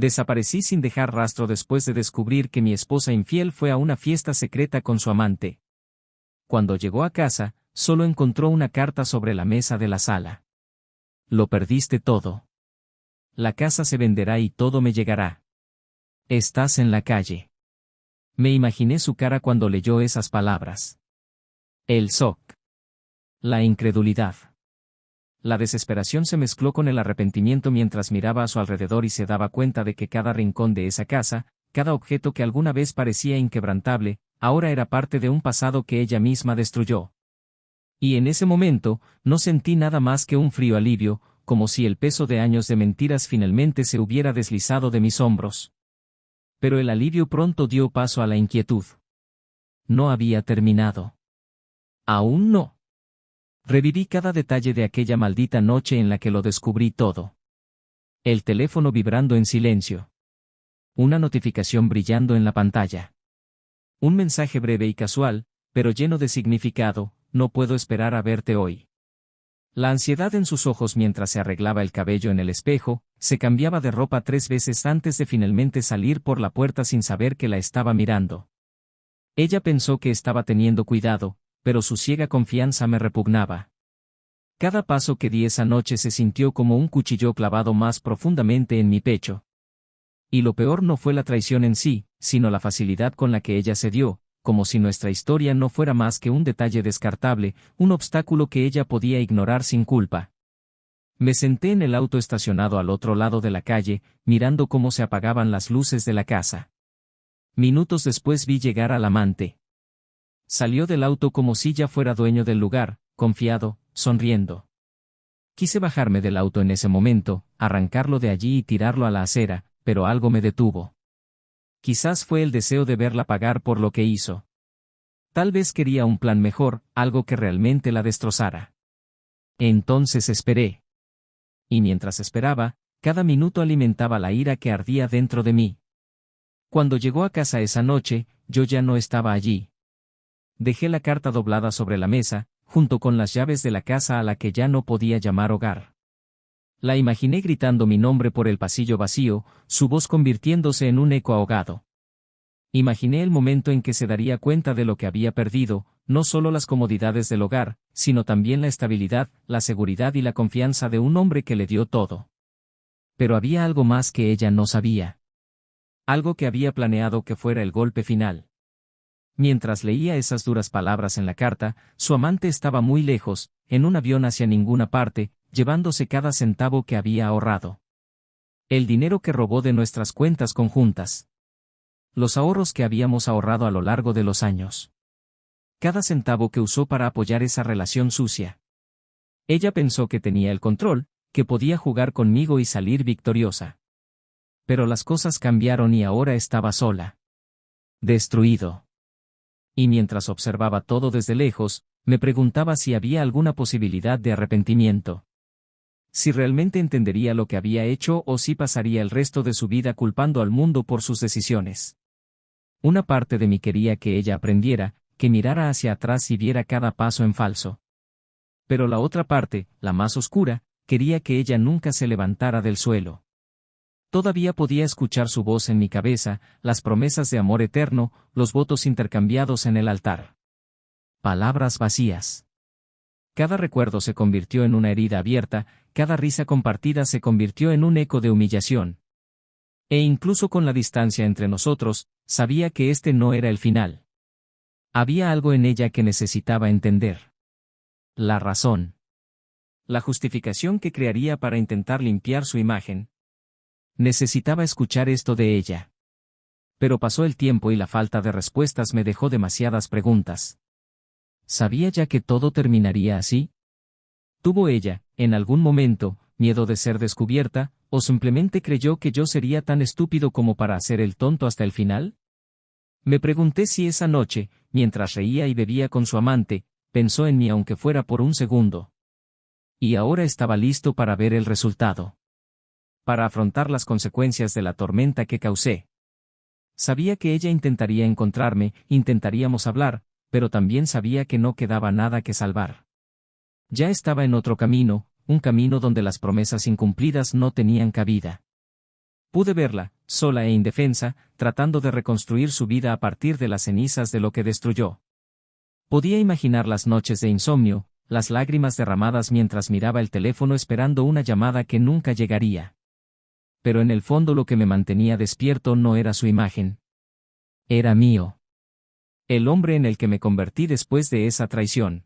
Desaparecí sin dejar rastro después de descubrir que mi esposa infiel fue a una fiesta secreta con su amante. Cuando llegó a casa, solo encontró una carta sobre la mesa de la sala. Lo perdiste todo. La casa se venderá y todo me llegará. Estás en la calle. Me imaginé su cara cuando leyó esas palabras. El shock. La incredulidad. La desesperación se mezcló con el arrepentimiento mientras miraba a su alrededor y se daba cuenta de que cada rincón de esa casa, cada objeto que alguna vez parecía inquebrantable, ahora era parte de un pasado que ella misma destruyó. Y en ese momento, no sentí nada más que un frío alivio, como si el peso de años de mentiras finalmente se hubiera deslizado de mis hombros. Pero el alivio pronto dio paso a la inquietud. No había terminado. Aún no. Reviví cada detalle de aquella maldita noche en la que lo descubrí todo. El teléfono vibrando en silencio. Una notificación brillando en la pantalla. Un mensaje breve y casual, pero lleno de significado: no puedo esperar a verte hoy. La ansiedad en sus ojos mientras se arreglaba el cabello en el espejo, se cambiaba de ropa 3 veces antes de finalmente salir por la puerta sin saber que la estaba mirando. Ella pensó que estaba teniendo cuidado, pero su ciega confianza me repugnaba. Cada paso que di esa noche se sintió como un cuchillo clavado más profundamente en mi pecho. Y lo peor no fue la traición en sí, sino la facilidad con la que ella cedió, como si nuestra historia no fuera más que un detalle descartable, un obstáculo que ella podía ignorar sin culpa. Me senté en el auto estacionado al otro lado de la calle, mirando cómo se apagaban las luces de la casa. Minutos después vi llegar al amante. Salió del auto como si ya fuera dueño del lugar, confiado, sonriendo. Quise bajarme del auto en ese momento, arrancarlo de allí y tirarlo a la acera, pero algo me detuvo. Quizás fue el deseo de verla pagar por lo que hizo. Tal vez quería un plan mejor, algo que realmente la destrozara. Entonces esperé. Y mientras esperaba, cada minuto alimentaba la ira que ardía dentro de mí. Cuando llegó a casa esa noche, yo ya no estaba allí. Dejé la carta doblada sobre la mesa, junto con las llaves de la casa a la que ya no podía llamar hogar. La imaginé gritando mi nombre por el pasillo vacío, su voz convirtiéndose en un eco ahogado. Imaginé el momento en que se daría cuenta de lo que había perdido, no solo las comodidades del hogar, sino también la estabilidad, la seguridad y la confianza de un hombre que le dio todo. Pero había algo más que ella no sabía. Algo que había planeado que fuera el golpe final. Mientras leía esas duras palabras en la carta, su amante estaba muy lejos, en un avión hacia ninguna parte, llevándose cada centavo que había ahorrado. El dinero que robó de nuestras cuentas conjuntas. Los ahorros que habíamos ahorrado a lo largo de los años. Cada centavo que usó para apoyar esa relación sucia. Ella pensó que tenía el control, que podía jugar conmigo y salir victoriosa. Pero las cosas cambiaron y ahora estaba sola. Destruido. Y mientras observaba todo desde lejos, me preguntaba si había alguna posibilidad de arrepentimiento. Si realmente entendería lo que había hecho o si pasaría el resto de su vida culpando al mundo por sus decisiones. Una parte de mí quería que ella aprendiera, que mirara hacia atrás y viera cada paso en falso. Pero la otra parte, la más oscura, quería que ella nunca se levantara del suelo. Todavía podía escuchar su voz en mi cabeza, las promesas de amor eterno, los votos intercambiados en el altar. Palabras vacías. Cada recuerdo se convirtió en una herida abierta, cada risa compartida se convirtió en un eco de humillación. E incluso con la distancia entre nosotros, sabía que este no era el final. Había algo en ella que necesitaba entender. La razón. La justificación que crearía para intentar limpiar su imagen. Necesitaba escuchar esto de ella. Pero pasó el tiempo y la falta de respuestas me dejó demasiadas preguntas. ¿Sabía ya que todo terminaría así? ¿Tuvo ella, en algún momento, miedo de ser descubierta, o simplemente creyó que yo sería tan estúpido como para hacer el tonto hasta el final? Me pregunté si esa noche, mientras reía y bebía con su amante, pensó en mí aunque fuera por un segundo. Y ahora estaba listo para ver el resultado. Para afrontar las consecuencias de la tormenta que causé. Sabía que ella intentaría encontrarme, intentaríamos hablar, pero también sabía que no quedaba nada que salvar. Ya estaba en otro camino, un camino donde las promesas incumplidas no tenían cabida. Pude verla, sola e indefensa, tratando de reconstruir su vida a partir de las cenizas de lo que destruyó. Podía imaginar las noches de insomnio, las lágrimas derramadas mientras miraba el teléfono esperando una llamada que nunca llegaría. Pero en el fondo lo que me mantenía despierto no era su imagen. Era mío. El hombre en el que me convertí después de esa traición.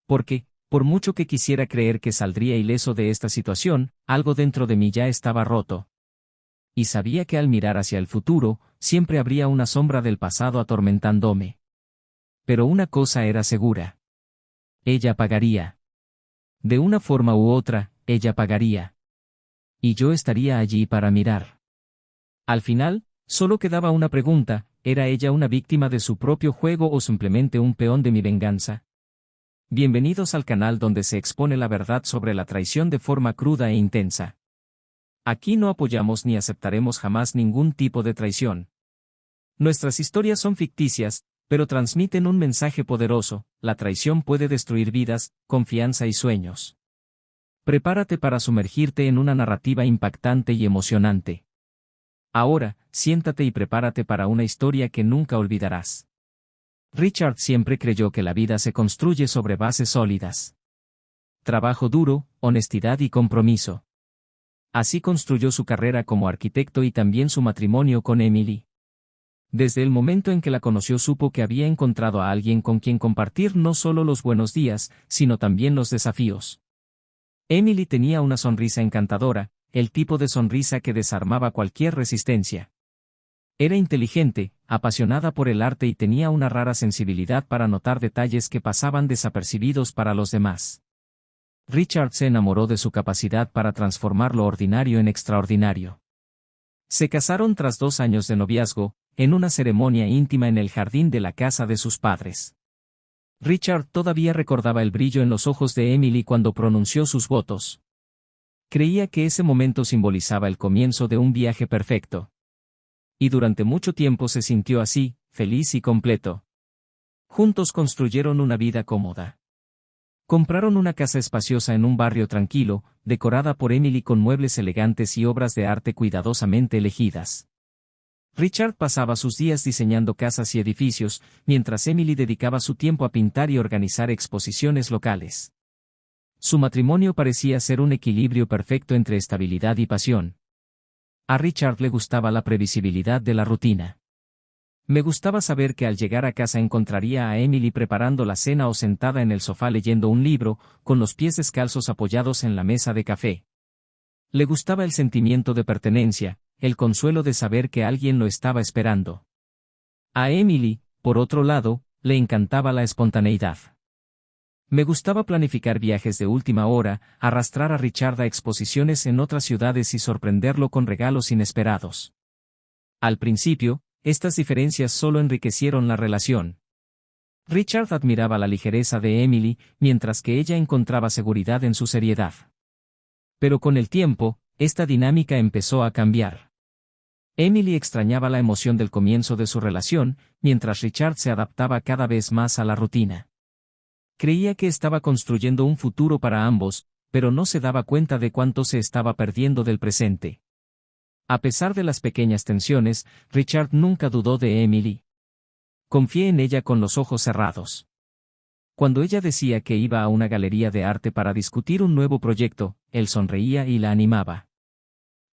Porque, por mucho que quisiera creer que saldría ileso de esta situación, algo dentro de mí ya estaba roto. Y sabía que al mirar hacia el futuro, siempre habría una sombra del pasado atormentándome. Pero una cosa era segura. Ella pagaría. De una forma u otra, ella pagaría. Y yo estaría allí para mirar. Al final, solo quedaba una pregunta: ¿era ella una víctima de su propio juego o simplemente un peón de mi venganza? Bienvenidos al canal donde se expone la verdad sobre la traición de forma cruda e intensa. Aquí no apoyamos ni aceptaremos jamás ningún tipo de traición. Nuestras historias son ficticias, pero transmiten un mensaje poderoso: la traición puede destruir vidas, confianza y sueños. Prepárate para sumergirte en una narrativa impactante y emocionante. Ahora, siéntate y prepárate para una historia que nunca olvidarás. Richard siempre creyó que la vida se construye sobre bases sólidas. Trabajo duro, honestidad y compromiso. Así construyó su carrera como arquitecto y también su matrimonio con Emily. Desde el momento en que la conoció supo que había encontrado a alguien con quien compartir no solo los buenos días, sino también los desafíos. Emily tenía una sonrisa encantadora, el tipo de sonrisa que desarmaba cualquier resistencia. Era inteligente, apasionada por el arte y tenía una rara sensibilidad para notar detalles que pasaban desapercibidos para los demás. Richard se enamoró de su capacidad para transformar lo ordinario en extraordinario. Se casaron tras 2 años de noviazgo, en una ceremonia íntima en el jardín de la casa de sus padres. Richard todavía recordaba el brillo en los ojos de Emily cuando pronunció sus votos. Creía que ese momento simbolizaba el comienzo de un viaje perfecto. Y durante mucho tiempo se sintió así, feliz y completo. Juntos construyeron una vida cómoda. Compraron una casa espaciosa en un barrio tranquilo, decorada por Emily con muebles elegantes y obras de arte cuidadosamente elegidas. Richard pasaba sus días diseñando casas y edificios, mientras Emily dedicaba su tiempo a pintar y organizar exposiciones locales. Su matrimonio parecía ser un equilibrio perfecto entre estabilidad y pasión. A Richard le gustaba la previsibilidad de la rutina. Me gustaba saber que al llegar a casa encontraría a Emily preparando la cena o sentada en el sofá leyendo un libro, con los pies descalzos apoyados en la mesa de café. Le gustaba el sentimiento de pertenencia, el consuelo de saber que alguien lo estaba esperando. A Emily, por otro lado, le encantaba la espontaneidad. Me gustaba planificar viajes de última hora, arrastrar a Richard a exposiciones en otras ciudades y sorprenderlo con regalos inesperados. Al principio, estas diferencias solo enriquecieron la relación. Richard admiraba la ligereza de Emily, mientras que ella encontraba seguridad en su seriedad. Pero con el tiempo, esta dinámica empezó a cambiar. Emily extrañaba la emoción del comienzo de su relación, mientras Richard se adaptaba cada vez más a la rutina. Creía que estaba construyendo un futuro para ambos, pero no se daba cuenta de cuánto se estaba perdiendo del presente. A pesar de las pequeñas tensiones, Richard nunca dudó de Emily. Confié en ella con los ojos cerrados. Cuando ella decía que iba a una galería de arte para discutir un nuevo proyecto, él sonreía y la animaba.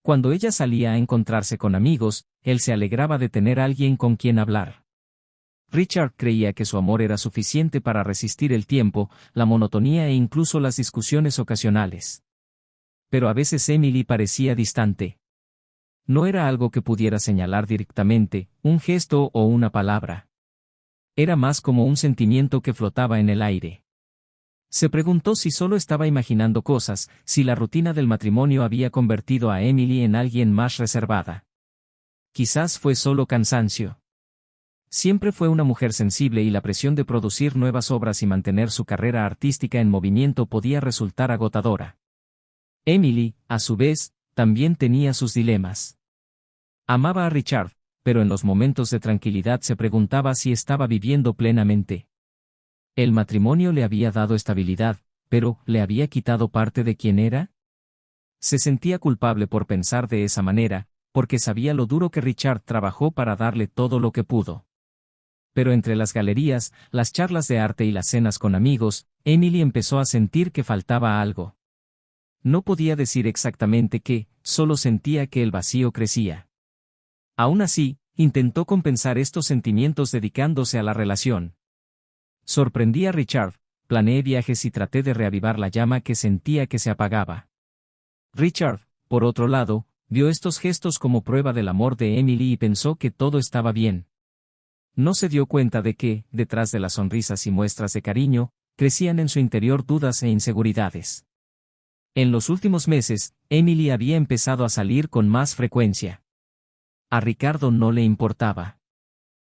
Cuando ella salía a encontrarse con amigos, él se alegraba de tener alguien con quien hablar. Richard creía que su amor era suficiente para resistir el tiempo, la monotonía e incluso las discusiones ocasionales. Pero a veces Emily parecía distante. No era algo que pudiera señalar directamente, un gesto o una palabra. Era más como un sentimiento que flotaba en el aire. Se preguntó si solo estaba imaginando cosas, si la rutina del matrimonio había convertido a Emily en alguien más reservada. Quizás fue solo cansancio. Siempre fue una mujer sensible y la presión de producir nuevas obras y mantener su carrera artística en movimiento podía resultar agotadora. Emily, a su vez, también tenía sus dilemas. Amaba a Richard, pero en los momentos de tranquilidad se preguntaba si estaba viviendo plenamente. El matrimonio le había dado estabilidad, pero ¿le había quitado parte de quién era? Se sentía culpable por pensar de esa manera, porque sabía lo duro que Richard trabajó para darle todo lo que pudo. Pero entre las galerías, las charlas de arte y las cenas con amigos, Emily empezó a sentir que faltaba algo. No podía decir exactamente qué, solo sentía que el vacío crecía. Aún así, intentó compensar estos sentimientos dedicándose a la relación. Sorprendí a Richard, planeé viajes y traté de reavivar la llama que sentía que se apagaba. Richard, por otro lado, vio estos gestos como prueba del amor de Emily y pensó que todo estaba bien. No se dio cuenta de que, detrás de las sonrisas y muestras de cariño, crecían en su interior dudas e inseguridades. En los últimos meses, Emily había empezado a salir con más frecuencia. A Ricardo no le importaba.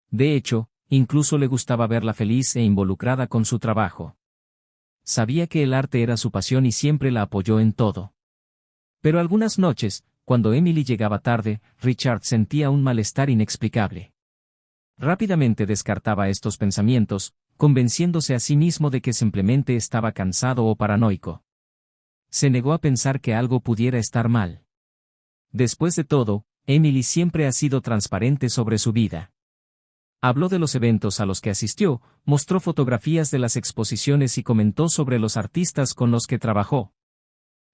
De hecho, incluso le gustaba verla feliz e involucrada con su trabajo. Sabía que el arte era su pasión y siempre la apoyó en todo. Pero algunas noches, cuando Emily llegaba tarde, Richard sentía un malestar inexplicable. Rápidamente descartaba estos pensamientos, convenciéndose a sí mismo de que simplemente estaba cansado o paranoico. Se negó a pensar que algo pudiera estar mal. Después de todo, Emily siempre ha sido transparente sobre su vida. Habló de los eventos a los que asistió, mostró fotografías de las exposiciones y comentó sobre los artistas con los que trabajó.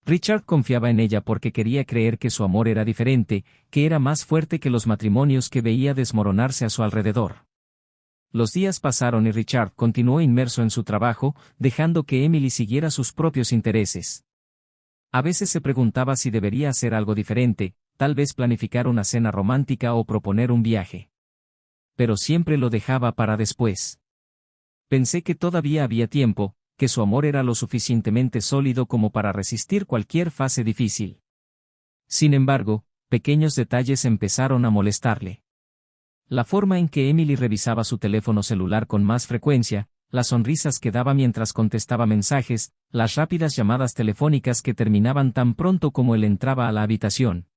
Richard confiaba en ella porque quería creer que su amor era diferente, que era más fuerte que los matrimonios que veía desmoronarse a su alrededor. Los días pasaron y Richard continuó inmerso en su trabajo, dejando que Emily siguiera sus propios intereses. A veces se preguntaba si debería hacer algo diferente, tal vez planificar una cena romántica o proponer un viaje. Pero siempre lo dejaba para después. Pensé que todavía había tiempo, que su amor era lo suficientemente sólido como para resistir cualquier fase difícil. Sin embargo, pequeños detalles empezaron a molestarle. La forma en que Emily revisaba su teléfono celular con más frecuencia, las sonrisas que daba mientras contestaba mensajes, las rápidas llamadas telefónicas que terminaban tan pronto como él entraba a la habitación.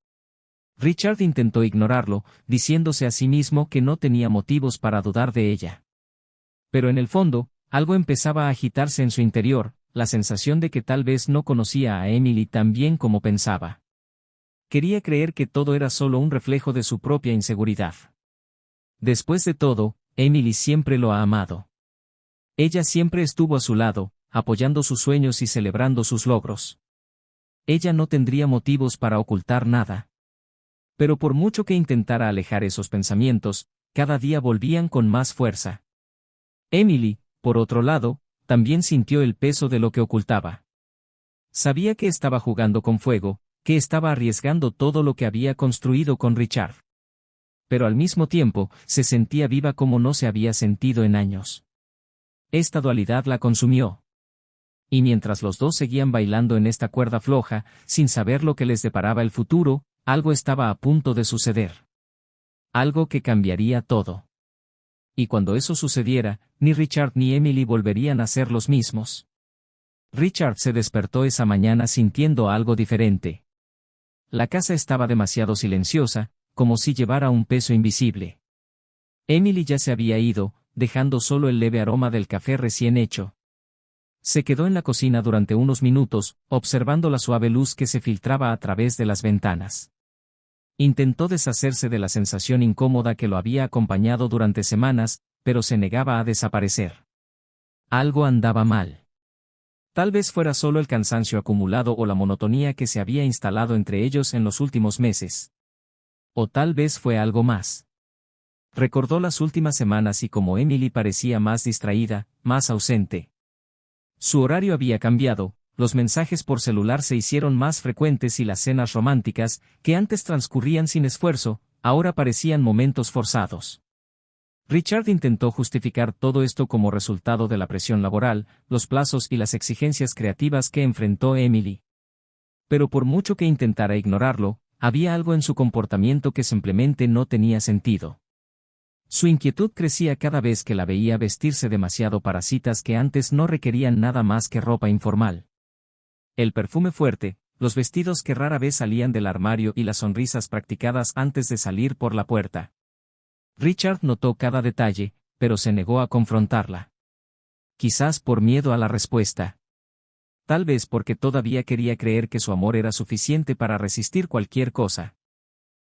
Richard intentó ignorarlo, diciéndose a sí mismo que no tenía motivos para dudar de ella. Pero en el fondo, algo empezaba a agitarse en su interior, la sensación de que tal vez no conocía a Emily tan bien como pensaba. Quería creer que todo era solo un reflejo de su propia inseguridad. Después de todo, Emily siempre lo ha amado. Ella siempre estuvo a su lado, apoyando sus sueños y celebrando sus logros. Ella no tendría motivos para ocultar nada. Pero por mucho que intentara alejar esos pensamientos, cada día volvían con más fuerza. Emily, por otro lado, también sintió el peso de lo que ocultaba. Sabía que estaba jugando con fuego, que estaba arriesgando todo lo que había construido con Richard. Pero al mismo tiempo, se sentía viva como no se había sentido en años. Esta dualidad la consumió. Y mientras los dos seguían bailando en esta cuerda floja, sin saber lo que les deparaba el futuro, algo estaba a punto de suceder. Algo que cambiaría todo. Y cuando eso sucediera, ni Richard ni Emily volverían a ser los mismos. Richard se despertó esa mañana sintiendo algo diferente. La casa estaba demasiado silenciosa, como si llevara un peso invisible. Emily ya se había ido, dejando solo el leve aroma del café recién hecho. Se quedó en la cocina durante unos minutos, observando la suave luz que se filtraba a través de las ventanas. Intentó deshacerse de la sensación incómoda que lo había acompañado durante semanas, pero se negaba a desaparecer. Algo andaba mal. Tal vez fuera solo el cansancio acumulado o la monotonía que se había instalado entre ellos en los últimos meses. O tal vez fue algo más. Recordó las últimas semanas y cómo Emily parecía más distraída, más ausente. Su horario había cambiado, los mensajes por celular se hicieron más frecuentes y las cenas románticas, que antes transcurrían sin esfuerzo, ahora parecían momentos forzados. Richard intentó justificar todo esto como resultado de la presión laboral, los plazos y las exigencias creativas que enfrentó Emily. Pero por mucho que intentara ignorarlo, había algo en su comportamiento que simplemente no tenía sentido. Su inquietud crecía cada vez que la veía vestirse demasiado para citas que antes no requerían nada más que ropa informal. El perfume fuerte, los vestidos que rara vez salían del armario y las sonrisas practicadas antes de salir por la puerta. Richard notó cada detalle, pero se negó a confrontarla. Quizás por miedo a la respuesta. Tal vez porque todavía quería creer que su amor era suficiente para resistir cualquier cosa.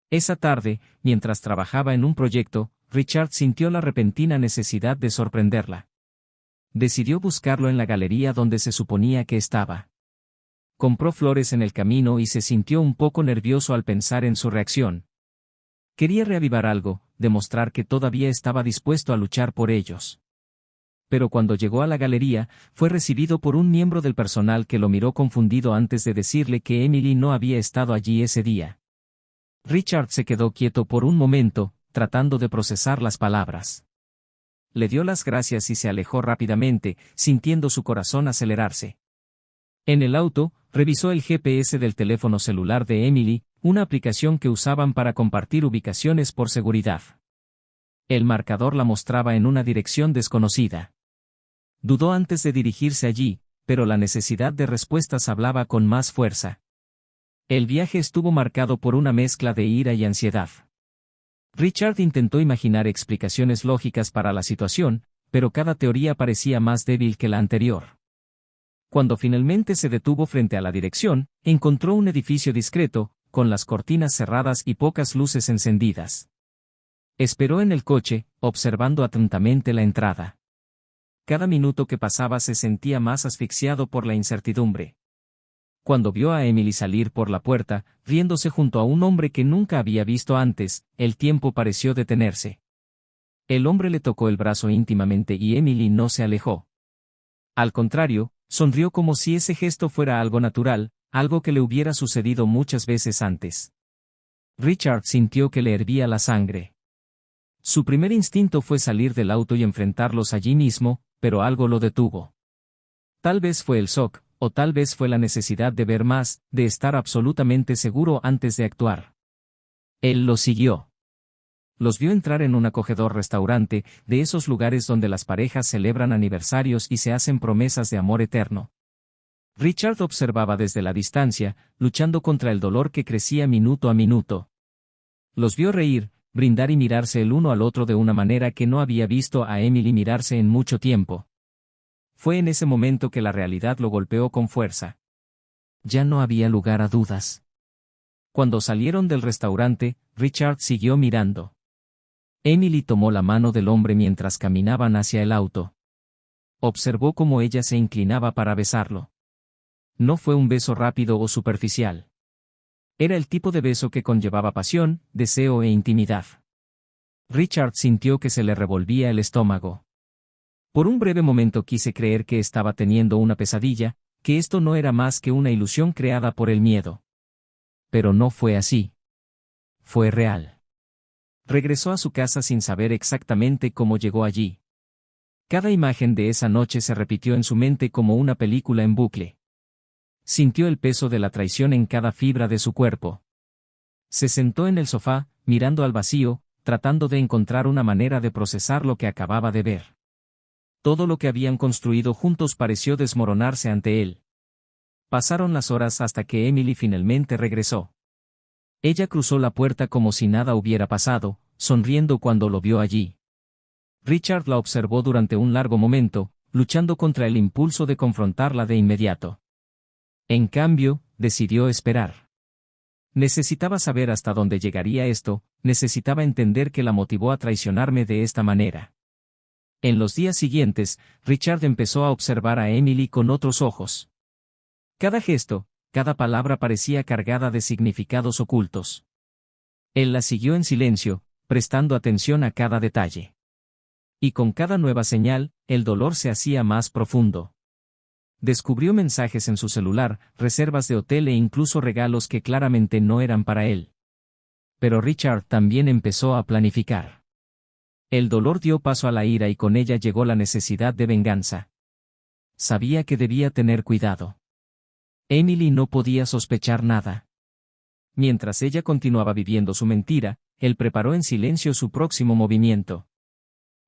Esa tarde, mientras trabajaba en un proyecto, Richard sintió la repentina necesidad de sorprenderla. Decidió buscarlo en la galería donde se suponía que estaba. Compró flores en el camino y se sintió un poco nervioso al pensar en su reacción. Quería reavivar algo, demostrar que todavía estaba dispuesto a luchar por ellos. Pero cuando llegó a la galería, fue recibido por un miembro del personal que lo miró confundido antes de decirle que Emily no había estado allí ese día. Richard se quedó quieto por un momento, tratando de procesar las palabras. Le dio las gracias y se alejó rápidamente, sintiendo su corazón acelerarse. En el auto, revisó el GPS del teléfono celular de Emily, una aplicación que usaban para compartir ubicaciones por seguridad. El marcador la mostraba en una dirección desconocida. Dudó antes de dirigirse allí, pero la necesidad de respuestas hablaba con más fuerza. El viaje estuvo marcado por una mezcla de ira y ansiedad. Richard intentó imaginar explicaciones lógicas para la situación, pero cada teoría parecía más débil que la anterior. Cuando finalmente se detuvo frente a la dirección, encontró un edificio discreto, con las cortinas cerradas y pocas luces encendidas. Esperó en el coche, observando atentamente la entrada. Cada minuto que pasaba se sentía más asfixiado por la incertidumbre. Cuando vio a Emily salir por la puerta, riéndose junto a un hombre que nunca había visto antes, el tiempo pareció detenerse. El hombre le tocó el brazo íntimamente y Emily no se alejó. Al contrario, sonrió como si ese gesto fuera algo natural, algo que le hubiera sucedido muchas veces antes. Richard sintió que le hervía la sangre. Su primer instinto fue salir del auto y enfrentarlos allí mismo, pero algo lo detuvo. Tal vez fue el shock, o tal vez fue la necesidad de ver más, de estar absolutamente seguro antes de actuar. Él lo siguió. Los vio entrar en un acogedor restaurante, de esos lugares donde las parejas celebran aniversarios y se hacen promesas de amor eterno. Richard observaba desde la distancia, luchando contra el dolor que crecía minuto a minuto. Los vio reír, brindar y mirarse el uno al otro de una manera que no había visto a Emily mirarse en mucho tiempo. Fue en ese momento que la realidad lo golpeó con fuerza. Ya no había lugar a dudas. Cuando salieron del restaurante, Richard siguió mirando. Emily tomó la mano del hombre mientras caminaban hacia el auto. Observó cómo ella se inclinaba para besarlo. No fue un beso rápido o superficial. Era el tipo de beso que conllevaba pasión, deseo e intimidad. Richard sintió que se le revolvía el estómago. Por un breve momento quise creer que estaba teniendo una pesadilla, que esto no era más que una ilusión creada por el miedo. Pero no fue así. Fue real. Regresó a su casa sin saber exactamente cómo llegó allí. Cada imagen de esa noche se repitió en su mente como una película en bucle. Sintió el peso de la traición en cada fibra de su cuerpo. Se sentó en el sofá, mirando al vacío, tratando de encontrar una manera de procesar lo que acababa de ver. Todo lo que habían construido juntos pareció desmoronarse ante él. Pasaron las horas hasta que Emily finalmente regresó. Ella cruzó la puerta como si nada hubiera pasado, sonriendo cuando lo vio allí. Richard la observó durante un largo momento, luchando contra el impulso de confrontarla de inmediato. En cambio, decidió esperar. Necesitaba saber hasta dónde llegaría esto, necesitaba entender qué la motivó a traicionarme de esta manera. En los días siguientes, Richard empezó a observar a Emily con otros ojos. Cada gesto, cada palabra parecía cargada de significados ocultos. Él la siguió en silencio, prestando atención a cada detalle. Y con cada nueva señal, el dolor se hacía más profundo. Descubrió mensajes en su celular, reservas de hotel e incluso regalos que claramente no eran para él. Pero Richard también empezó a planificar. El dolor dio paso a la ira y con ella llegó la necesidad de venganza. Sabía que debía tener cuidado. Emily no podía sospechar nada. Mientras ella continuaba viviendo su mentira, él preparó en silencio su próximo movimiento.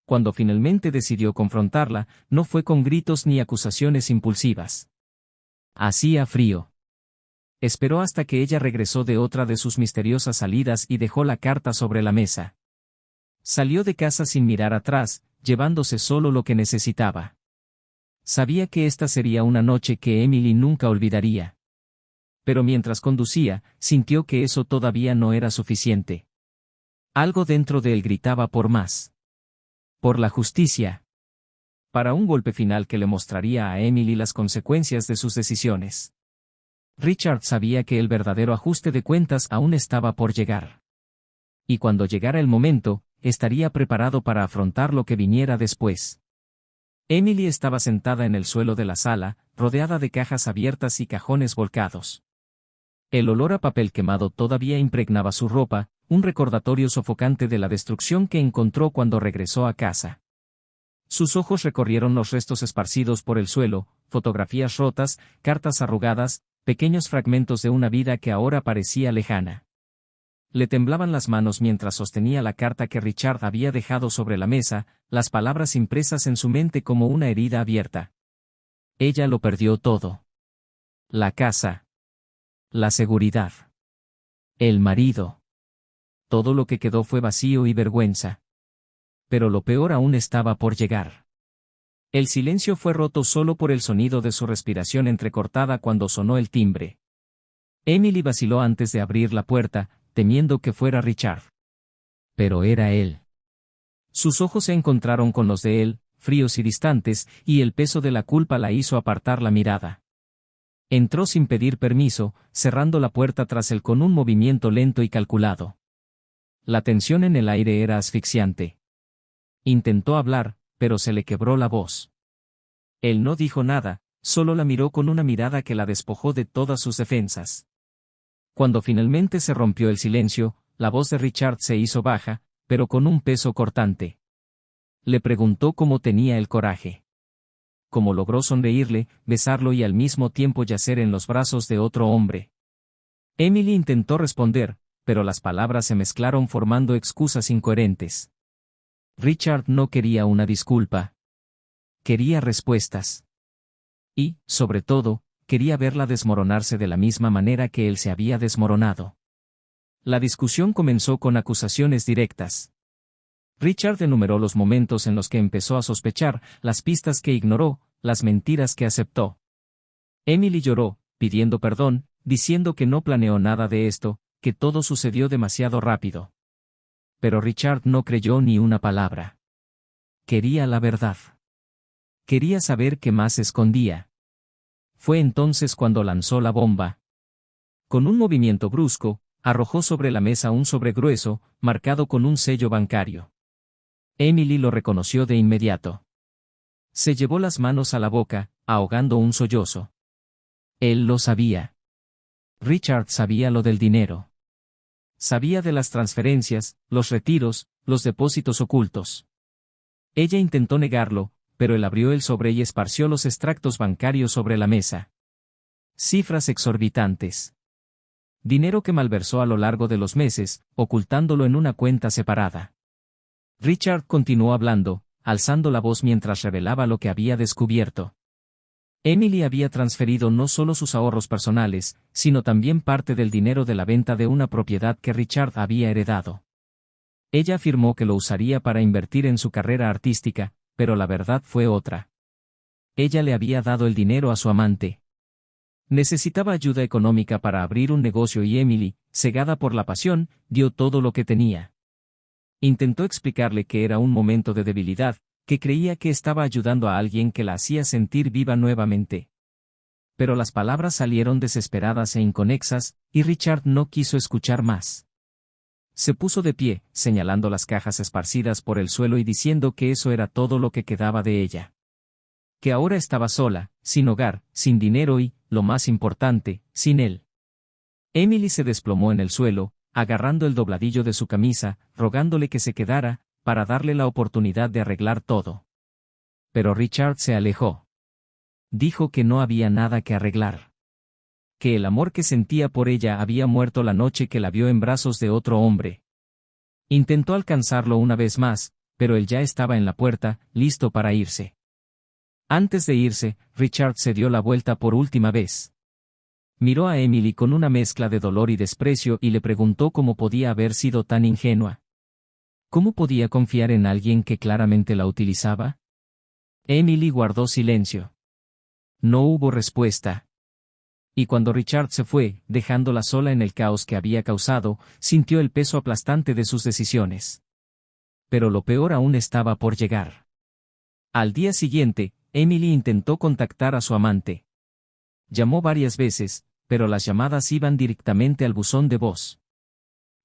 Cuando finalmente decidió confrontarla, no fue con gritos ni acusaciones impulsivas. Hacía frío. Esperó hasta que ella regresó de otra de sus misteriosas salidas y dejó la carta sobre la mesa. Salió de casa sin mirar atrás, llevándose solo lo que necesitaba. Sabía que esta sería una noche que Emily nunca olvidaría. Pero mientras conducía, sintió que eso todavía no era suficiente. Algo dentro de él gritaba por más. Por la justicia. Para un golpe final que le mostraría a Emily las consecuencias de sus decisiones. Richard sabía que el verdadero ajuste de cuentas aún estaba por llegar. Y cuando llegara el momento, estaría preparado para afrontar lo que viniera después. Emily estaba sentada en el suelo de la sala, rodeada de cajas abiertas y cajones volcados. El olor a papel quemado todavía impregnaba su ropa, un recordatorio sofocante de la destrucción que encontró cuando regresó a casa. Sus ojos recorrieron los restos esparcidos por el suelo, fotografías rotas, cartas arrugadas, pequeños fragmentos de una vida que ahora parecía lejana. Le temblaban las manos mientras sostenía la carta que Richard había dejado sobre la mesa, las palabras impresas en su mente como una herida abierta. Ella lo perdió todo. La casa. La seguridad. El marido. Todo lo que quedó fue vacío y vergüenza. Pero lo peor aún estaba por llegar. El silencio fue roto solo por el sonido de su respiración entrecortada cuando sonó el timbre. Emily vaciló antes de abrir la puerta, temiendo que fuera Richard. Pero era él. Sus ojos se encontraron con los de él, fríos y distantes, y el peso de la culpa la hizo apartar la mirada. Entró sin pedir permiso, cerrando la puerta tras él con un movimiento lento y calculado. La tensión en el aire era asfixiante. Intentó hablar, pero se le quebró la voz. Él no dijo nada, solo la miró con una mirada que la despojó de todas sus defensas. Cuando finalmente se rompió el silencio, la voz de Richard se hizo baja, pero con un peso cortante. Le preguntó cómo tenía el coraje. Cómo logró sonreírle, besarlo y al mismo tiempo yacer en los brazos de otro hombre. Emily intentó responder, pero las palabras se mezclaron formando excusas incoherentes. Richard no quería una disculpa. Quería respuestas. Y, sobre todo, quería verla desmoronarse de la misma manera que él se había desmoronado. La discusión comenzó con acusaciones directas. Richard enumeró los momentos en los que empezó a sospechar, las pistas que ignoró, las mentiras que aceptó. Emily lloró, pidiendo perdón, diciendo que no planeó nada de esto, que todo sucedió demasiado rápido. Pero Richard no creyó ni una palabra. Quería la verdad. Quería saber qué más escondía. Fue entonces cuando lanzó la bomba. Con un movimiento brusco, arrojó sobre la mesa un sobre grueso, marcado con un sello bancario. Emily lo reconoció de inmediato. Se llevó las manos a la boca, ahogando un sollozo. Él lo sabía. Richard sabía lo del dinero. Sabía de las transferencias, los retiros, los depósitos ocultos. Ella intentó negarlo, pero él abrió el sobre y esparció los extractos bancarios sobre la mesa. Cifras exorbitantes. Dinero que malversó a lo largo de los meses, ocultándolo en una cuenta separada. Richard continuó hablando, alzando la voz mientras revelaba lo que había descubierto. Emily había transferido no solo sus ahorros personales, sino también parte del dinero de la venta de una propiedad que Richard había heredado. Ella afirmó que lo usaría para invertir en su carrera artística, pero la verdad fue otra. Ella le había dado el dinero a su amante. Necesitaba ayuda económica para abrir un negocio y Emily, cegada por la pasión, dio todo lo que tenía. Intentó explicarle que era un momento de debilidad, que creía que estaba ayudando a alguien que la hacía sentir viva nuevamente. Pero las palabras salieron desesperadas e inconexas, y Richard no quiso escuchar más. Se puso de pie, señalando las cajas esparcidas por el suelo y diciendo que eso era todo lo que quedaba de ella. Que ahora estaba sola, sin hogar, sin dinero y, lo más importante, sin él. Emily se desplomó en el suelo, agarrando el dobladillo de su camisa, rogándole que se quedara, para darle la oportunidad de arreglar todo. Pero Richard se alejó. Dijo que no había nada que arreglar. Que el amor que sentía por ella había muerto la noche que la vio en brazos de otro hombre. Intentó alcanzarlo una vez más, pero él ya estaba en la puerta, listo para irse. Antes de irse, Richard se dio la vuelta por última vez. Miró a Emily con una mezcla de dolor y desprecio y le preguntó cómo podía haber sido tan ingenua. ¿Cómo podía confiar en alguien que claramente la utilizaba? Emily guardó silencio. No hubo respuesta. Y cuando Richard se fue, dejándola sola en el caos que había causado, sintió el peso aplastante de sus decisiones. Pero lo peor aún estaba por llegar. Al día siguiente, Emily intentó contactar a su amante. Llamó varias veces, pero las llamadas iban directamente al buzón de voz.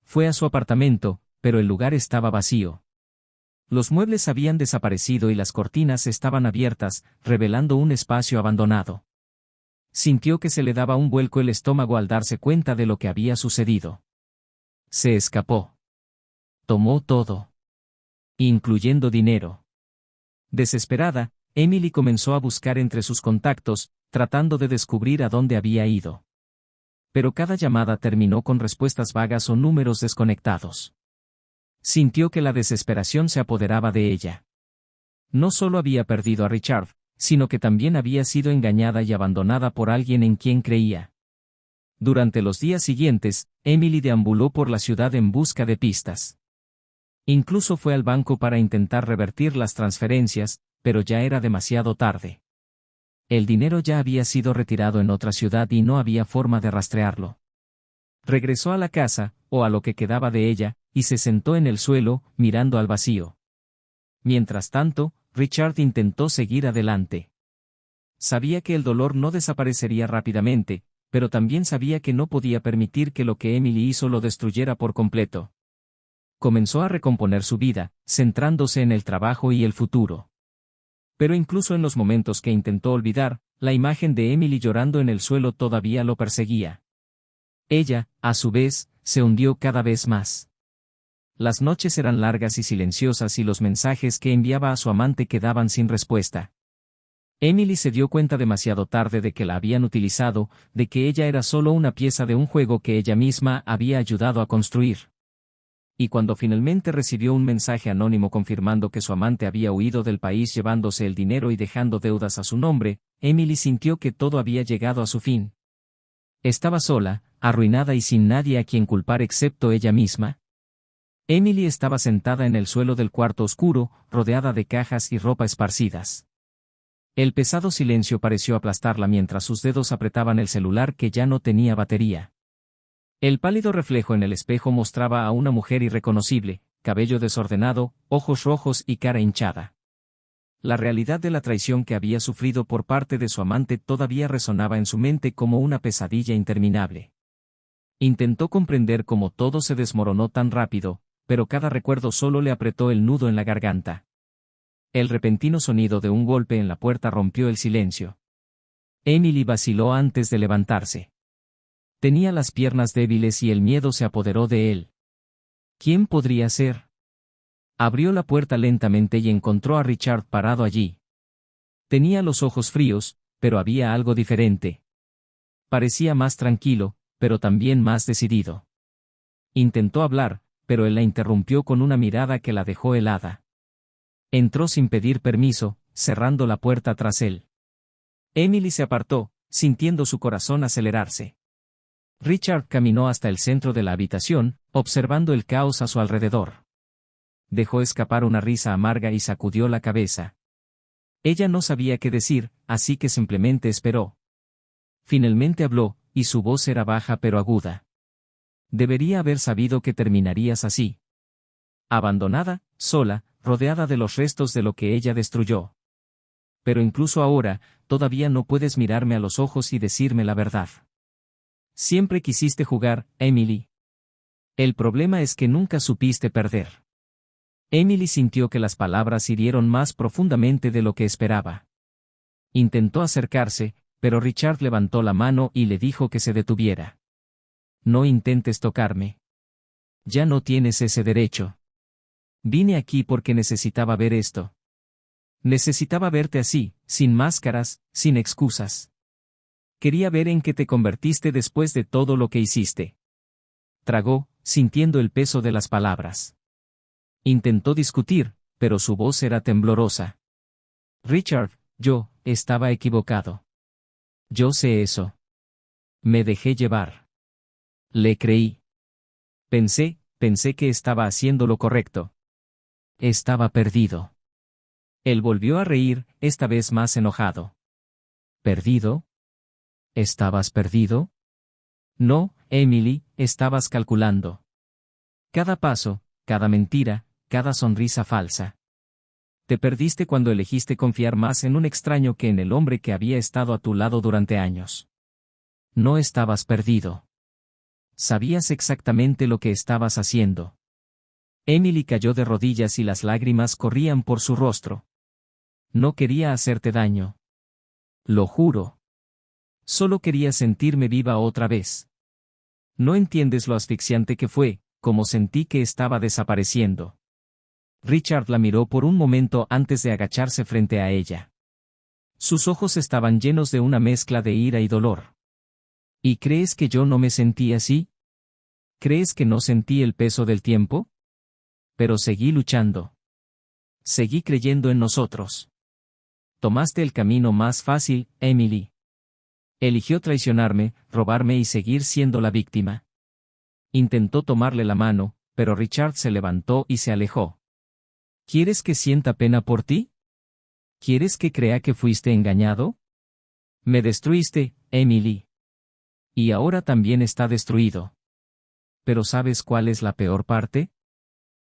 Fue a su apartamento, pero el lugar estaba vacío. Los muebles habían desaparecido y las cortinas estaban abiertas, revelando un espacio abandonado. Sintió que se le daba un vuelco el estómago al darse cuenta de lo que había sucedido. Se escapó. Tomó todo, incluyendo dinero. Desesperada, Emily comenzó a buscar entre sus contactos, tratando de descubrir a dónde había ido. Pero cada llamada terminó con respuestas vagas o números desconectados. Sintió que la desesperación se apoderaba de ella. No solo había perdido a Richard, sino que también había sido engañada y abandonada por alguien en quien creía. Durante los días siguientes, Emily deambuló por la ciudad en busca de pistas. Incluso fue al banco para intentar revertir las transferencias, pero ya era demasiado tarde. El dinero ya había sido retirado en otra ciudad y no había forma de rastrearlo. Regresó a la casa, o a lo que quedaba de ella, y se sentó en el suelo, mirando al vacío. Mientras tanto, Richard intentó seguir adelante. Sabía que el dolor no desaparecería rápidamente, pero también sabía que no podía permitir que lo que Emily hizo lo destruyera por completo. Comenzó a recomponer su vida, centrándose en el trabajo y el futuro. Pero incluso en los momentos que intentó olvidar, la imagen de Emily llorando en el suelo todavía lo perseguía. Ella, a su vez, se hundió cada vez más. Las noches eran largas y silenciosas y los mensajes que enviaba a su amante quedaban sin respuesta. Emily se dio cuenta demasiado tarde de que la habían utilizado, de que ella era solo una pieza de un juego que ella misma había ayudado a construir. Y cuando finalmente recibió un mensaje anónimo confirmando que su amante había huido del país llevándose el dinero y dejando deudas a su nombre, Emily sintió que todo había llegado a su fin. Estaba sola, arruinada y sin nadie a quien culpar excepto ella misma. Emily estaba sentada en el suelo del cuarto oscuro, rodeada de cajas y ropa esparcidas. El pesado silencio pareció aplastarla mientras sus dedos apretaban el celular que ya no tenía batería. El pálido reflejo en el espejo mostraba a una mujer irreconocible, cabello desordenado, ojos rojos y cara hinchada. La realidad de la traición que había sufrido por parte de su amante todavía resonaba en su mente como una pesadilla interminable. Intentó comprender cómo todo se desmoronó tan rápido, pero cada recuerdo solo le apretó el nudo en la garganta. El repentino sonido de un golpe en la puerta rompió el silencio. Emily vaciló antes de levantarse. Tenía las piernas débiles y el miedo se apoderó de él. ¿Quién podría ser? Abrió la puerta lentamente y encontró a Richard parado allí. Tenía los ojos fríos, pero había algo diferente. Parecía más tranquilo, pero también más decidido. Intentó hablar, pero él la interrumpió con una mirada que la dejó helada. Entró sin pedir permiso, cerrando la puerta tras él. Emily se apartó, sintiendo su corazón acelerarse. Richard caminó hasta el centro de la habitación, observando el caos a su alrededor. Dejó escapar una risa amarga y sacudió la cabeza. Ella no sabía qué decir, así que simplemente esperó. Finalmente habló, y su voz era baja pero aguda. Debería haber sabido que terminarías así. Abandonada, sola, rodeada de los restos de lo que ella destruyó. Pero incluso ahora, todavía no puedes mirarme a los ojos y decirme la verdad. Siempre quisiste jugar, Emily. El problema es que nunca supiste perder. Emily sintió que las palabras hirieron más profundamente de lo que esperaba. Intentó acercarse, pero Richard levantó la mano y le dijo que se detuviera. No intentes tocarme. Ya no tienes ese derecho. Vine aquí porque necesitaba ver esto. Necesitaba verte así, sin máscaras, sin excusas. Quería ver en qué te convertiste después de todo lo que hiciste. Tragó, sintiendo el peso de las palabras. Intentó discutir, pero su voz era temblorosa. Richard, yo estaba equivocado. Yo sé eso. Me dejé llevar. Le creí. Pensé que estaba haciendo lo correcto. Estaba perdido. Él volvió a reír, esta vez más enojado. ¿Perdido? ¿Estabas perdido? No, Emily, estabas calculando. Cada paso, cada mentira, cada sonrisa falsa. Te perdiste cuando elegiste confiar más en un extraño que en el hombre que había estado a tu lado durante años. No estabas perdido. Sabías exactamente lo que estabas haciendo. Emily cayó de rodillas y las lágrimas corrían por su rostro. No quería hacerte daño. Lo juro. Solo quería sentirme viva otra vez. No entiendes lo asfixiante que fue, como sentí que estaba desapareciendo. Richard la miró por un momento antes de agacharse frente a ella. Sus ojos estaban llenos de una mezcla de ira y dolor. ¿Y crees que yo no me sentí así? ¿Crees que no sentí el peso del tiempo? Pero seguí luchando. Seguí creyendo en nosotros. Tomaste el camino más fácil, Emily. Eligió traicionarme, robarme y seguir siendo la víctima. Intentó tomarle la mano, pero Richard se levantó y se alejó. ¿Quieres que sienta pena por ti? ¿Quieres que crea que fuiste engañado? Me destruiste, Emily. Y ahora también está destruido. Pero ¿sabes cuál es la peor parte?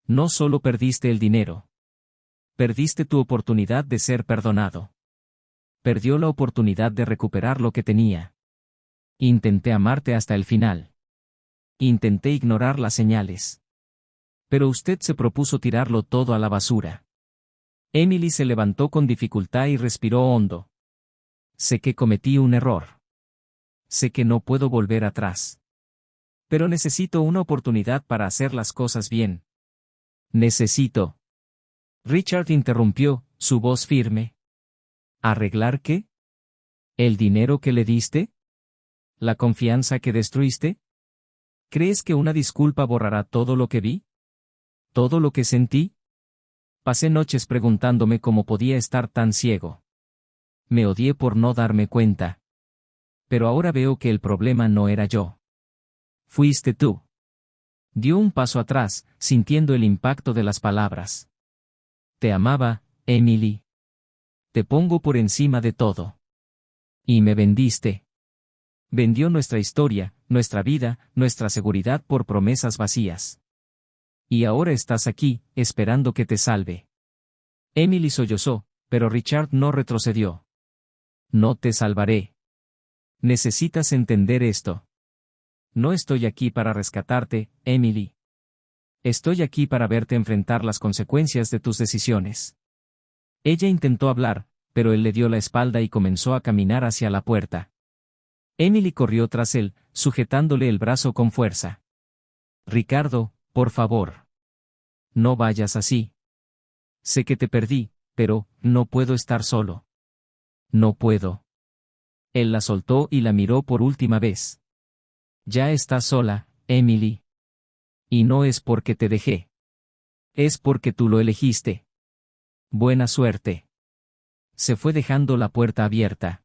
No solo perdiste el dinero. Perdiste tu oportunidad de ser perdonado. Perdió la oportunidad de recuperar lo que tenía. Intenté amarte hasta el final. Intenté ignorar las señales. Pero usted se propuso tirarlo todo a la basura. Emily se levantó con dificultad y respiró hondo. Sé que cometí un error. Sé que no puedo volver atrás. Pero necesito una oportunidad para hacer las cosas bien. Necesito. Richard interrumpió, su voz firme. ¿Arreglar qué? ¿El dinero que le diste? ¿La confianza que destruiste? ¿Crees que una disculpa borrará todo lo que vi? ¿Todo lo que sentí? Pasé noches preguntándome cómo podía estar tan ciego. Me odié por no darme cuenta. Pero ahora veo que el problema no era yo. Fuiste tú. Dio un paso atrás, sintiendo el impacto de las palabras. Te amaba, Emily. Te pongo por encima de todo. Y me vendiste. Vendió nuestra historia, nuestra vida, nuestra seguridad por promesas vacías. Y ahora estás aquí, esperando que te salve. Emily sollozó, pero Richard no retrocedió. No te salvaré. Necesitas entender esto. No estoy aquí para rescatarte, Emily. Estoy aquí para verte enfrentar las consecuencias de tus decisiones. Ella intentó hablar, pero él le dio la espalda y comenzó a caminar hacia la puerta. Emily corrió tras él, sujetándole el brazo con fuerza. Ricardo, por favor. No vayas así. Sé que te perdí, pero no puedo estar solo. No puedo. Él la soltó y la miró por última vez. Ya estás sola, Emily. Y no es porque te dejé. Es porque tú lo elegiste. Buena suerte. Se fue dejando la puerta abierta.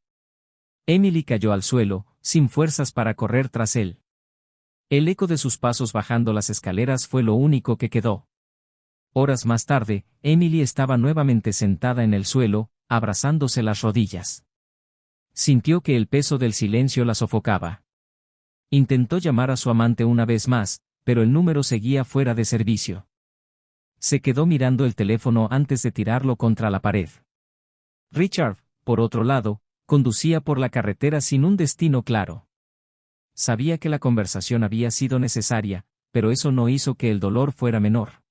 Emily cayó al suelo, sin fuerzas para correr tras él. El eco de sus pasos bajando las escaleras fue lo único que quedó. Horas más tarde, Emily estaba nuevamente sentada en el suelo, abrazándose las rodillas. Sintió que el peso del silencio la sofocaba. Intentó llamar a su amante una vez más, pero el número seguía fuera de servicio. Se quedó mirando el teléfono antes de tirarlo contra la pared. Richard, por otro lado, conducía por la carretera sin un destino claro. Sabía que la conversación había sido necesaria, pero eso no hizo que el dolor fuera menor.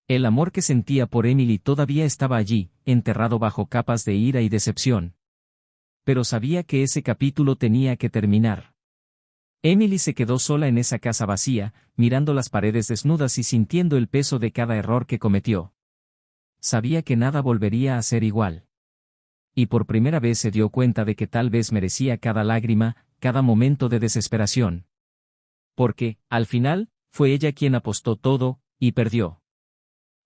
El amor que sentía por Emily todavía estaba allí, enterrado bajo capas de ira y decepción. Pero sabía que ese capítulo tenía que terminar. Emily se quedó sola en esa casa vacía, mirando las paredes desnudas y sintiendo el peso de cada error que cometió. Sabía que nada volvería a ser igual. Y por primera vez se dio cuenta de que tal vez merecía cada lágrima, cada momento de desesperación. Porque, al final, fue ella quien apostó todo, y perdió.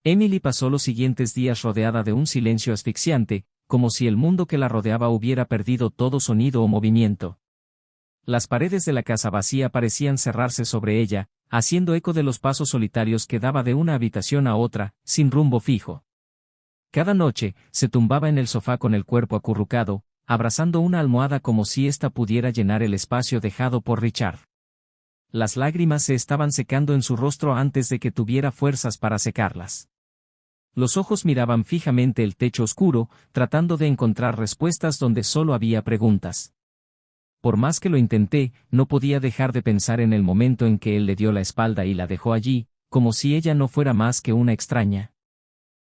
Emily pasó los siguientes días rodeada de un silencio asfixiante, como si el mundo que la rodeaba hubiera perdido todo sonido o movimiento. Las paredes de la casa vacía parecían cerrarse sobre ella, haciendo eco de los pasos solitarios que daba de una habitación a otra, sin rumbo fijo. Cada noche, se tumbaba en el sofá con el cuerpo acurrucado, abrazando una almohada como si ésta pudiera llenar el espacio dejado por Richard. Las lágrimas se estaban secando en su rostro antes de que tuviera fuerzas para secarlas. Los ojos miraban fijamente el techo oscuro, tratando de encontrar respuestas donde solo había preguntas. Por más que lo intenté, no podía dejar de pensar en el momento en que él le dio la espalda y la dejó allí, como si ella no fuera más que una extraña.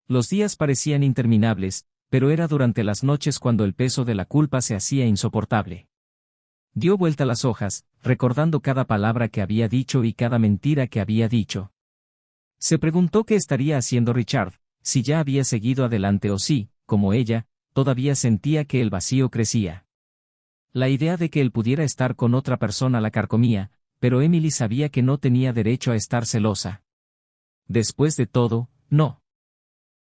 Los días parecían interminables, pero era durante las noches cuando el peso de la culpa se hacía insoportable. Dio vuelta las hojas, recordando cada palabra que había dicho y cada mentira que había dicho. Se preguntó qué estaría haciendo Richard, si ya había seguido adelante o si, como ella, todavía sentía que el vacío crecía. La idea de que él pudiera estar con otra persona la carcomía, pero Emily sabía que no tenía derecho a estar celosa. Después de todo, no.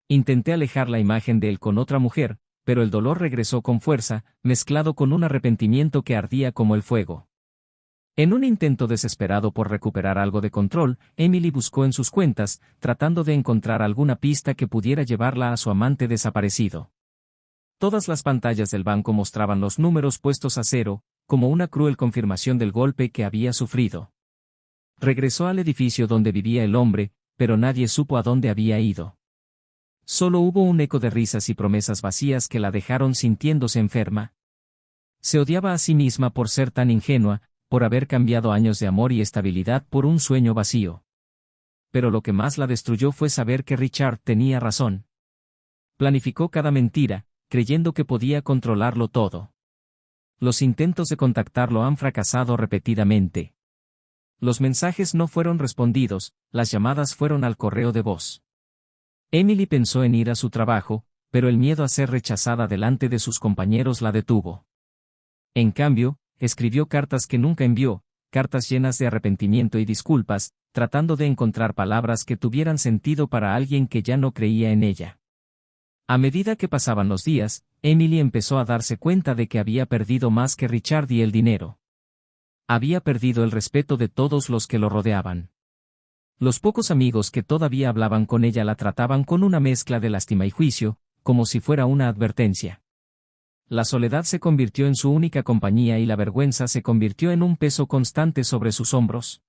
Intenté alejar la imagen de él con otra mujer, pero el dolor regresó con fuerza, mezclado con un arrepentimiento que ardía como el fuego. En un intento desesperado por recuperar algo de control, Emily buscó en sus cuentas, tratando de encontrar alguna pista que pudiera llevarla a su amante desaparecido. Todas las pantallas del banco mostraban los números puestos a cero, como una cruel confirmación del golpe que había sufrido. Regresó al edificio donde vivía el hombre, pero nadie supo a dónde había ido. Solo hubo un eco de risas y promesas vacías que la dejaron sintiéndose enferma. Se odiaba a sí misma por ser tan ingenua, por haber cambiado años de amor y estabilidad por un sueño vacío. Pero lo que más la destruyó fue saber que Richard tenía razón. Planificó cada mentira, creyendo que podía controlarlo todo. Los intentos de contactarlo han fracasado repetidamente. Los mensajes no fueron respondidos, las llamadas fueron al correo de voz. Emily pensó en ir a su trabajo, pero el miedo a ser rechazada delante de sus compañeros la detuvo. En cambio, escribió cartas que nunca envió, cartas llenas de arrepentimiento y disculpas, tratando de encontrar palabras que tuvieran sentido para alguien que ya no creía en ella. A medida que pasaban los días, Emily empezó a darse cuenta de que había perdido más que Richard y el dinero. Había perdido el respeto de todos los que lo rodeaban. Los pocos amigos que todavía hablaban con ella la trataban con una mezcla de lástima y juicio, como si fuera una advertencia. La soledad se convirtió en su única compañía y la vergüenza se convirtió en un peso constante sobre sus hombros.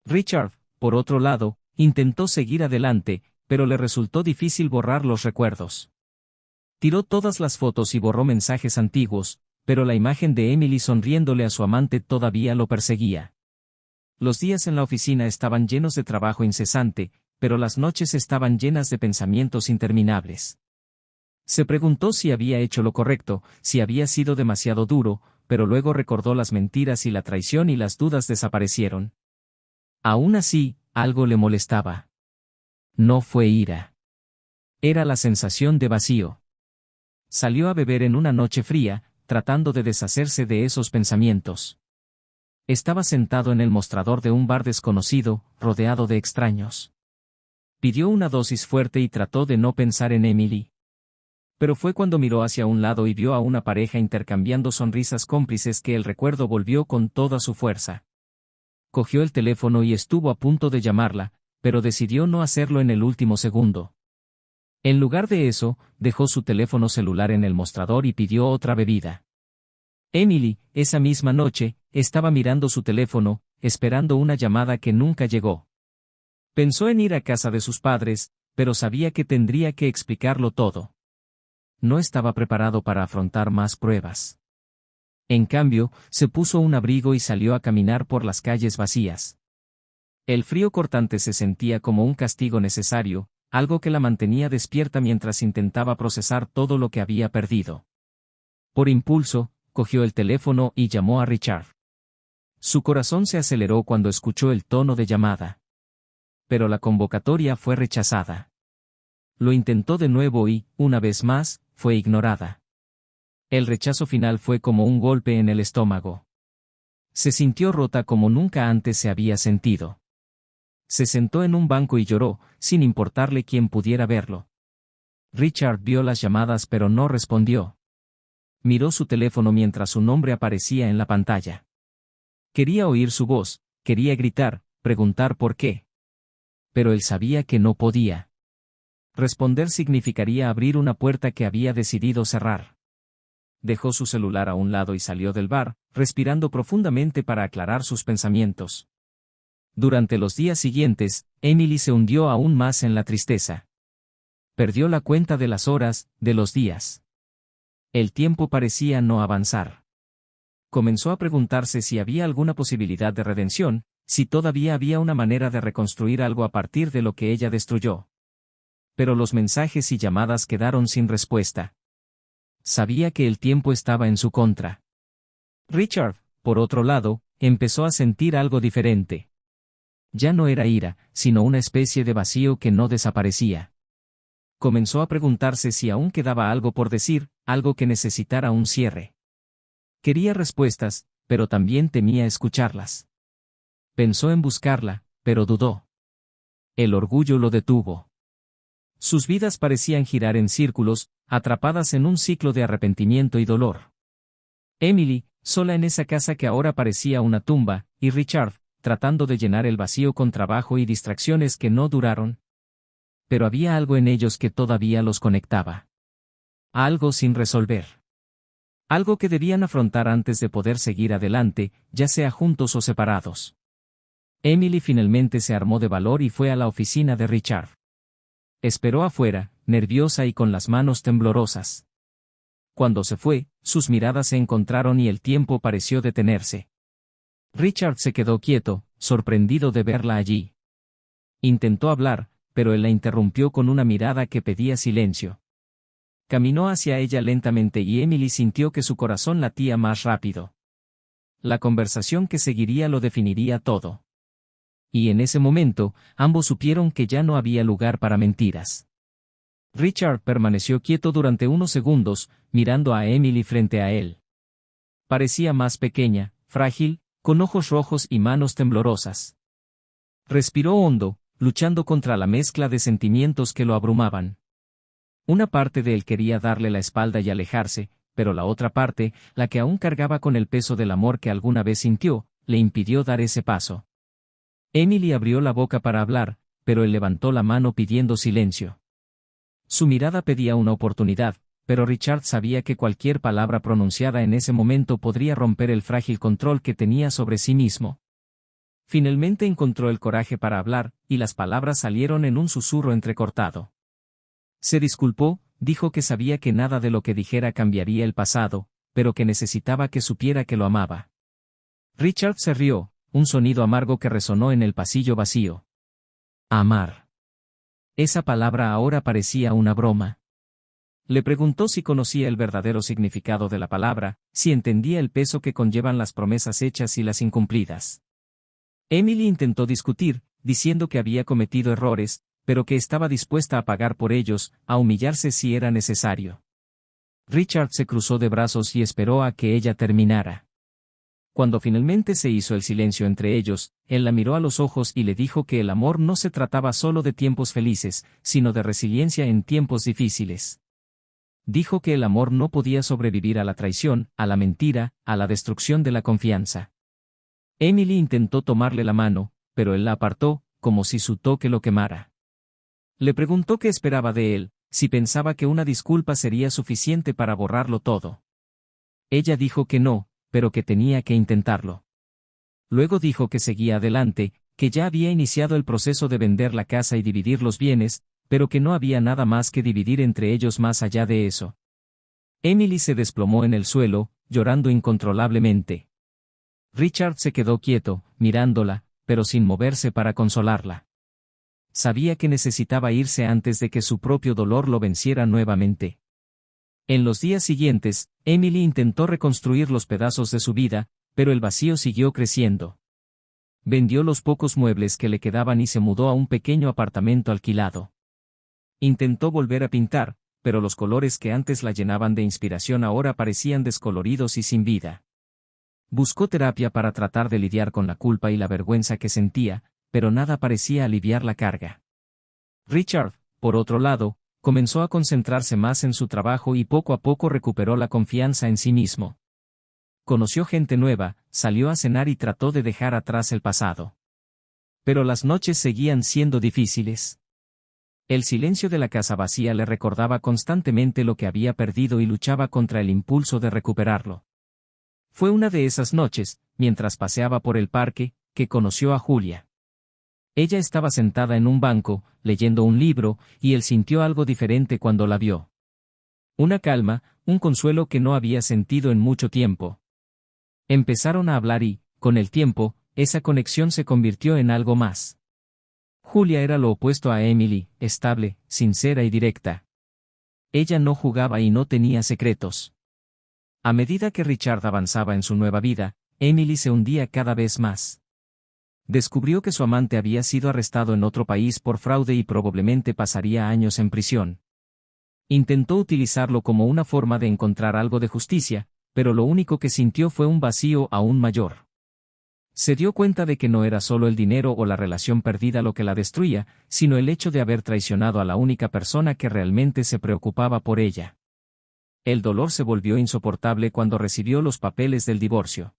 Richard, por otro lado, intentó seguir adelante, pero le resultó difícil borrar los recuerdos. Tiró todas las fotos y borró mensajes antiguos, pero la imagen de Emily sonriéndole a su amante todavía lo perseguía. Los días en la oficina estaban llenos de trabajo incesante, pero las noches estaban llenas de pensamientos interminables. Se preguntó si había hecho lo correcto, si había sido demasiado duro, pero luego recordó las mentiras y la traición y las dudas desaparecieron. Aún así, algo le molestaba. No fue ira. Era la sensación de vacío. Salió a beber en una noche fría, tratando de deshacerse de esos pensamientos. Estaba sentado en el mostrador de un bar desconocido, rodeado de extraños. Pidió una dosis fuerte y trató de no pensar en Emily. Pero fue cuando miró hacia un lado y vio a una pareja intercambiando sonrisas cómplices que el recuerdo volvió con toda su fuerza. Cogió el teléfono y estuvo a punto de llamarla, pero decidió no hacerlo en el último segundo. En lugar de eso, dejó su teléfono celular en el mostrador y pidió otra bebida. Emily, esa misma noche, estaba mirando su teléfono, esperando una llamada que nunca llegó. Pensó en ir a casa de sus padres, pero sabía que tendría que explicarlo todo. No estaba preparado para afrontar más pruebas. En cambio, se puso un abrigo y salió a caminar por las calles vacías. El frío cortante se sentía como un castigo necesario, algo que la mantenía despierta mientras intentaba procesar todo lo que había perdido. Por impulso, cogió el teléfono y llamó a Richard. Su corazón se aceleró cuando escuchó el tono de llamada. Pero la convocatoria fue rechazada. Lo intentó de nuevo y, una vez más, fue ignorada. El rechazo final fue como un golpe en el estómago. Se sintió rota como nunca antes se había sentido. Se sentó en un banco y lloró, sin importarle quién pudiera verlo. Richard vio las llamadas pero no respondió. Miró su teléfono mientras su nombre aparecía en la pantalla. Quería oír su voz, quería gritar, preguntar por qué. Pero él sabía que no podía. Responder significaría abrir una puerta que había decidido cerrar. dejó su celular a un lado y salió del bar, respirando profundamente para aclarar sus pensamientos. Durante los días siguientes, Emily se hundió aún más en la tristeza. Perdió la cuenta de las horas, de los días. El tiempo parecía no avanzar. Comenzó a preguntarse si había alguna posibilidad de redención, si todavía había una manera de reconstruir algo a partir de lo que ella destruyó. Pero los mensajes y llamadas quedaron sin respuesta. Sabía que el tiempo estaba en su contra. Richard, por otro lado, empezó a sentir algo diferente. Ya no era ira, sino una especie de vacío que no desaparecía. Comenzó a preguntarse si aún quedaba algo por decir, algo que necesitara un cierre. Quería respuestas, pero también temía escucharlas. Pensó en buscarla, pero dudó. El orgullo lo detuvo. Sus vidas parecían girar en círculos, atrapadas en un ciclo de arrepentimiento y dolor. Emily, sola en esa casa que ahora parecía una tumba, y Richard, tratando de llenar el vacío con trabajo y distracciones que no duraron. Pero había algo en ellos que todavía los conectaba. Algo sin resolver. Algo que debían afrontar antes de poder seguir adelante, ya sea juntos o separados. Emily finalmente se armó de valor y fue a la oficina de Richard. Esperó afuera, nerviosa y con las manos temblorosas. Cuando se fue, sus miradas se encontraron y el tiempo pareció detenerse. Richard se quedó quieto, sorprendido de verla allí. Intentó hablar, pero él la interrumpió con una mirada que pedía silencio. Caminó hacia ella lentamente y Emily sintió que su corazón latía más rápido. La conversación que seguiría lo definiría todo. Y en ese momento, ambos supieron que ya no había lugar para mentiras. Richard permaneció quieto durante unos segundos, mirando a Emily frente a él. Parecía más pequeña, frágil, con ojos rojos y manos temblorosas. Respiró hondo, luchando contra la mezcla de sentimientos que lo abrumaban. Una parte de él quería darle la espalda y alejarse, pero la otra parte, la que aún cargaba con el peso del amor que alguna vez sintió, le impidió dar ese paso. Emily abrió la boca para hablar, pero él levantó la mano pidiendo silencio. Su mirada pedía una oportunidad, pero Richard sabía que cualquier palabra pronunciada en ese momento podría romper el frágil control que tenía sobre sí mismo. Finalmente encontró el coraje para hablar, y las palabras salieron en un susurro entrecortado. Se disculpó, dijo que sabía que nada de lo que dijera cambiaría el pasado, pero que necesitaba que supiera que lo amaba. Richard se rió, un sonido amargo que resonó en el pasillo vacío. Amar. Esa palabra ahora parecía una broma. Le preguntó si conocía el verdadero significado de la palabra, si entendía el peso que conllevan las promesas hechas y las incumplidas. Emily intentó discutir, diciendo que había cometido errores, pero que estaba dispuesta a pagar por ellos, a humillarse si era necesario. Richard se cruzó de brazos y esperó a que ella terminara. Cuando finalmente se hizo el silencio entre ellos, él la miró a los ojos y le dijo que el amor no se trataba solo de tiempos felices, sino de resiliencia en tiempos difíciles. Dijo que el amor no podía sobrevivir a la traición, a la mentira, a la destrucción de la confianza. Emily intentó tomarle la mano, pero él la apartó, como si su toque lo quemara. Le preguntó qué esperaba de él, si pensaba que una disculpa sería suficiente para borrarlo todo. Ella dijo que no, pero que tenía que intentarlo. Luego dijo que seguía adelante, que ya había iniciado el proceso de vender la casa y dividir los bienes, pero que no había nada más que dividir entre ellos más allá de eso. Emily se desplomó en el suelo, llorando incontrolablemente. Richard se quedó quieto, mirándola, pero sin moverse para consolarla. Sabía que necesitaba irse antes de que su propio dolor lo venciera nuevamente. En los días siguientes, Emily intentó reconstruir los pedazos de su vida, pero el vacío siguió creciendo. Vendió los pocos muebles que le quedaban y se mudó a un pequeño apartamento alquilado. Intentó volver a pintar, pero los colores que antes la llenaban de inspiración ahora parecían descoloridos y sin vida. Buscó terapia para tratar de lidiar con la culpa y la vergüenza que sentía, pero nada parecía aliviar la carga. Richard, por otro lado, comenzó a concentrarse más en su trabajo y poco a poco recuperó la confianza en sí mismo. Conoció gente nueva, salió a cenar y trató de dejar atrás el pasado. Pero las noches seguían siendo difíciles. El silencio de la casa vacía le recordaba constantemente lo que había perdido y luchaba contra el impulso de recuperarlo. Fue una de esas noches, mientras paseaba por el parque, que conoció a Julia. Ella estaba sentada en un banco, leyendo un libro, y él sintió algo diferente cuando la vio. Una calma, un consuelo que no había sentido en mucho tiempo. Empezaron a hablar y, con el tiempo, esa conexión se convirtió en algo más. Julia era lo opuesto a Emily, estable, sincera y directa. Ella no jugaba y no tenía secretos. A medida que Richard avanzaba en su nueva vida, Emily se hundía cada vez más. Descubrió que su amante había sido arrestado en otro país por fraude y probablemente pasaría años en prisión. Intentó utilizarlo como una forma de encontrar algo de justicia, pero lo único que sintió fue un vacío aún mayor. Se dio cuenta de que no era solo el dinero o la relación perdida lo que la destruía, sino el hecho de haber traicionado a la única persona que realmente se preocupaba por ella. El dolor se volvió insoportable cuando recibió los papeles del divorcio.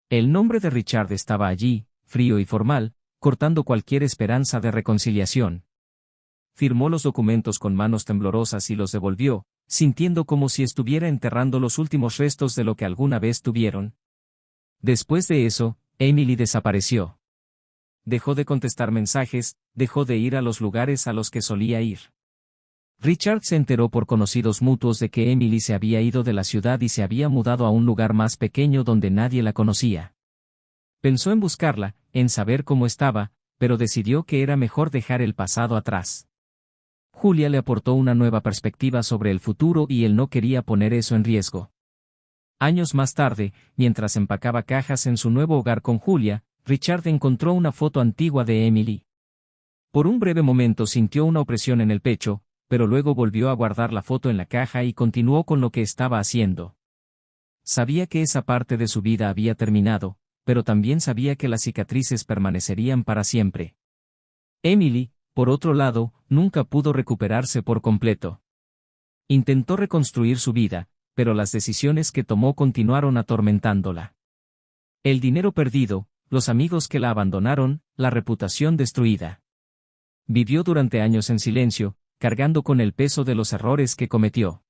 El nombre de Richard estaba allí, frío y formal, cortando cualquier esperanza de reconciliación. Firmó los documentos con manos temblorosas y los devolvió, sintiendo como si estuviera enterrando los últimos restos de lo que alguna vez tuvieron. Después de eso, Emily desapareció. Dejó de contestar mensajes, dejó de ir a los lugares a los que solía ir. Richard se enteró por conocidos mutuos de que Emily se había ido de la ciudad y se había mudado a un lugar más pequeño donde nadie la conocía. Pensó en buscarla, en saber cómo estaba, pero decidió que era mejor dejar el pasado atrás. Julia le aportó una nueva perspectiva sobre el futuro y él no quería poner eso en riesgo. Años más tarde, mientras empacaba cajas en su nuevo hogar con Julia, Richard encontró una foto antigua de Emily. Por un breve momento sintió una opresión en el pecho, pero luego volvió a guardar la foto en la caja y continuó con lo que estaba haciendo. Sabía que esa parte de su vida había terminado, pero también sabía que las cicatrices permanecerían para siempre. Emily, por otro lado, nunca pudo recuperarse por completo. Intentó reconstruir su vida, pero las decisiones que tomó continuaron atormentándola. El dinero perdido, los amigos que la abandonaron, la reputación destruida. Vivió durante años en silencio, cargando con el peso de los errores que cometió.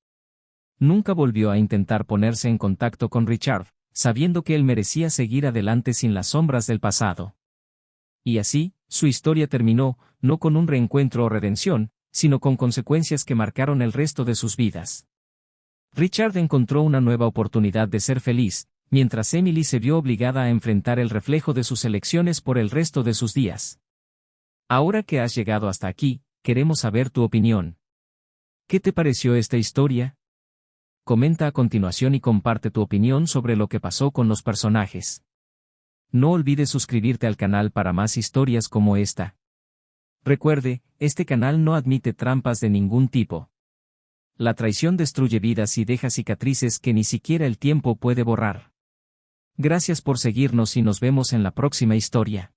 Nunca volvió a intentar ponerse en contacto con Richard, sabiendo que él merecía seguir adelante sin las sombras del pasado. Y así, su historia terminó, no con un reencuentro o redención, sino con consecuencias que marcaron el resto de sus vidas. Richard encontró una nueva oportunidad de ser feliz, mientras Emily se vio obligada a enfrentar el reflejo de sus elecciones por el resto de sus días. Ahora que has llegado hasta aquí, queremos saber tu opinión. ¿Qué te pareció esta historia? Comenta a continuación y comparte tu opinión sobre lo que pasó con los personajes. No olvides suscribirte al canal para más historias como esta. Recuerde, este canal no admite trampas de ningún tipo. La traición destruye vidas y deja cicatrices que ni siquiera el tiempo puede borrar. Gracias por seguirnos y nos vemos en la próxima historia.